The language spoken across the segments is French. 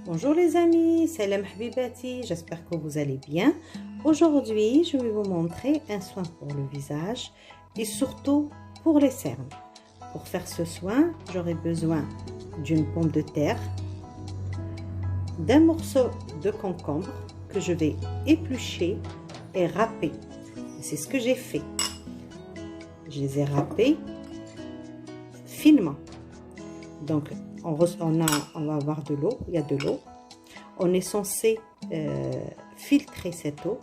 Bonjour les amis, salam habibati, j'espère que vous allez bien. Aujourd'hui, je vais vous montrer un soin pour le visage et surtout pour les cernes. Pour faire ce soin, j'aurai besoin d'une pomme de terre, d'un morceau de concombre que je vais éplucher et râper. C'est ce que j'ai fait. Je les ai râpés finement. Donc, on va avoir de l'eau, il y a de l'eau. On est censé filtrer cette eau.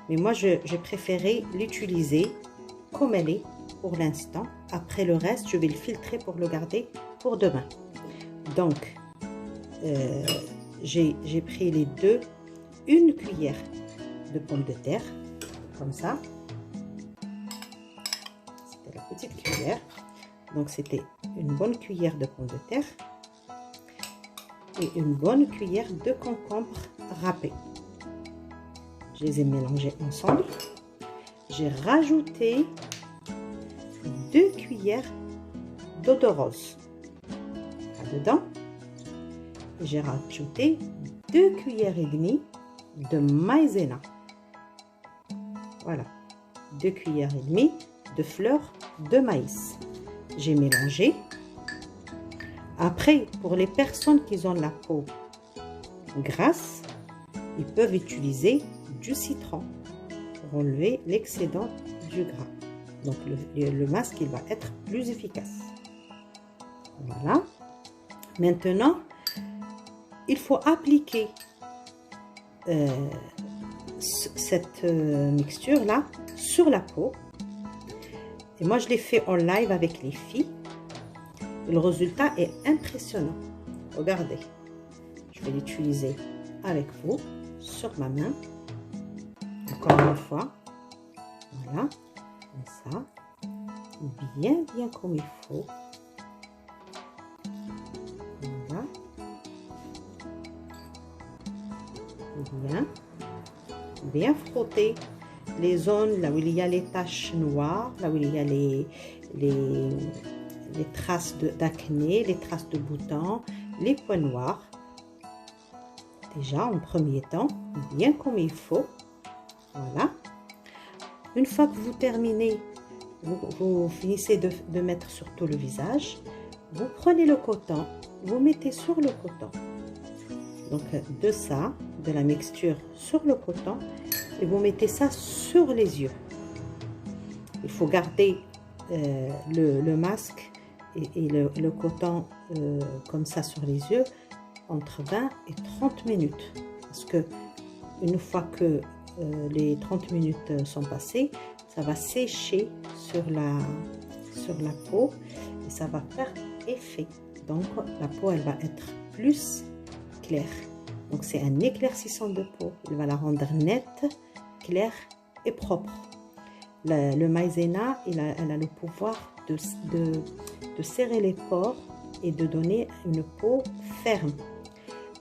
Mais moi, j'ai préféré l'utiliser comme elle est pour l'instant. Après le reste, je vais le filtrer pour le garder pour demain. Donc, j'ai pris les deux, une cuillère de pommes de terre, comme ça. C'était la petite cuillère. Donc, c'était une bonne cuillère de pommes de terre et une bonne cuillère de concombre râpé. Je les ai mélangés ensemble. J'ai rajouté 2 cuillères d'eau de rose là-dedans. J'ai rajouté 2 cuillères et demie de maïzena. Voilà, 2 cuillères et demie de fleurs de maïs. J'ai mélangé. Après, pour les personnes qui ont la peau grasse, ils peuvent utiliser du citron pour enlever l'excédent du gras. Donc le masque, il va être plus efficace. Voilà. Maintenant, il faut appliquer cette mixture-là sur la peau. Et moi, je l'ai fait en live avec les filles. Et le résultat est impressionnant. Regardez. Je vais l'utiliser avec vous sur ma main. Encore une fois. Voilà. Comme ça. Bien comme il faut. Voilà. Bien frotter les zones là où il y a les taches noires, là où il y a les traces d'acné, les traces de boutons, les points noirs. Déjà en premier temps, bien comme il faut. Voilà. Une fois que vous terminez, vous finissez de mettre sur tout le visage, vous prenez le coton, vous mettez sur le coton. Donc de la mixture sur le coton et vous mettez ça sur les yeux. Il faut garder le masque et le coton comme ça sur les yeux entre 20 et 30 minutes. Parce que une fois que les 30 minutes sont passées, ça va sécher sur la peau et ça va faire effet. Donc la peau, elle va être plus claire. Donc c'est un éclaircissant de peau. Il va la rendre nette, claire et propre. Le maïzena, elle a le pouvoir de serrer les pores et de donner une peau ferme.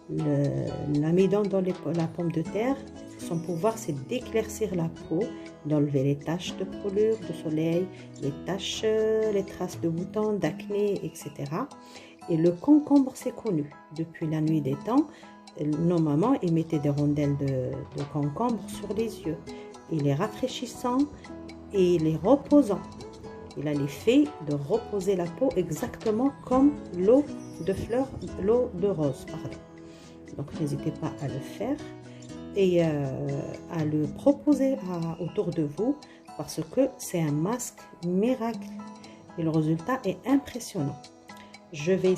L'amidon dans la pomme de terre, son pouvoir c'est d'éclaircir la peau, d'enlever les taches de brûlure, de soleil, les taches, les traces de boutons, d'acné, etc. Et le concombre, c'est connu. Depuis la nuit des temps, nos mamans, ils mettaient des rondelles de concombre sur les yeux. Il est rafraîchissant et il est reposant. Il a l'effet de reposer la peau exactement comme l'eau de rose, pardon. Donc n'hésitez pas à le faire et à le proposer autour de vous parce que c'est un masque miracle et le résultat est impressionnant. Je vais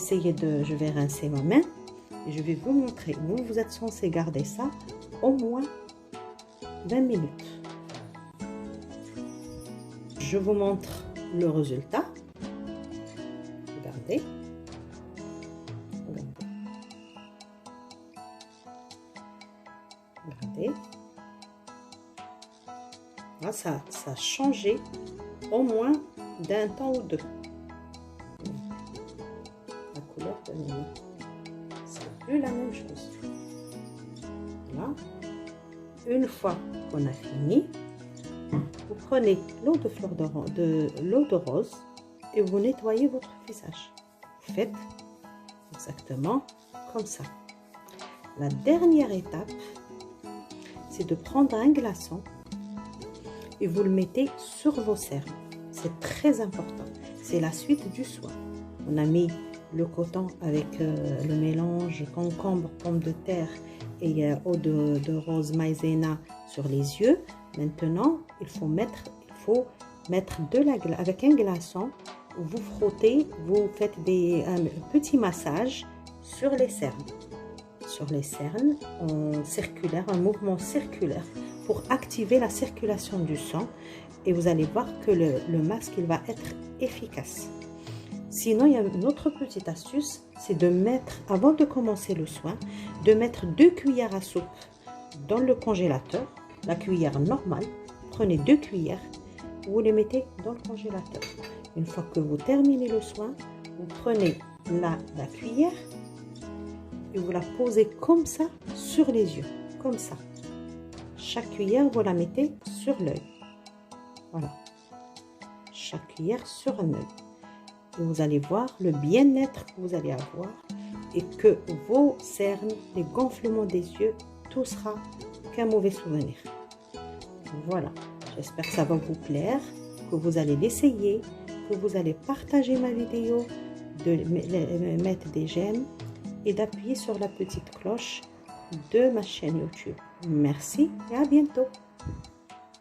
rincer ma main et je vais vous montrer. Vous êtes censé garder ça au moins 20 minutes. Je vous montre le résultat. Regardez. Regardez. Là, ça a changé au moins d'un temps ou deux. La couleur de l'eau. C'est plus la même chose. Voilà. Une fois qu'on a fini, vous prenez l'eau de rose et vous nettoyez votre visage. Faites exactement comme ça. La dernière étape, c'est de prendre un glaçon et vous le mettez sur vos cernes. C'est très important. C'est la suite du soin. On a mis le coton avec le mélange concombre, pomme de terre et eau de rose maïzena sur les yeux. Maintenant, il faut mettre de la glace avec un glaçon. Vous frottez, vous faites un petit massage sur les cernes. Sur les cernes, en circulaire, un mouvement circulaire pour activer la circulation du sang. Et vous allez voir que le masque il va être efficace. Sinon, il y a une autre petite astuce, c'est de mettre, avant de commencer le soin, de mettre 2 cuillères à soupe dans le congélateur. La cuillère normale, prenez 2 cuillères, vous les mettez dans le congélateur. Une fois que vous terminez le soin, vous prenez la cuillère et vous la posez comme ça sur les yeux, comme ça. Chaque cuillère, vous la mettez sur l'œil. Voilà. Chaque cuillère sur un œil. Et vous allez voir le bien-être que vous allez avoir et que vos cernes, les gonflements des yeux, tout sera qu'un mauvais souvenir. Voilà. J'espère que ça va vous plaire, que vous allez l'essayer, que vous allez partager ma vidéo, de mettre des j'aime et d'appuyer sur la petite cloche de ma chaîne YouTube. Merci et à bientôt.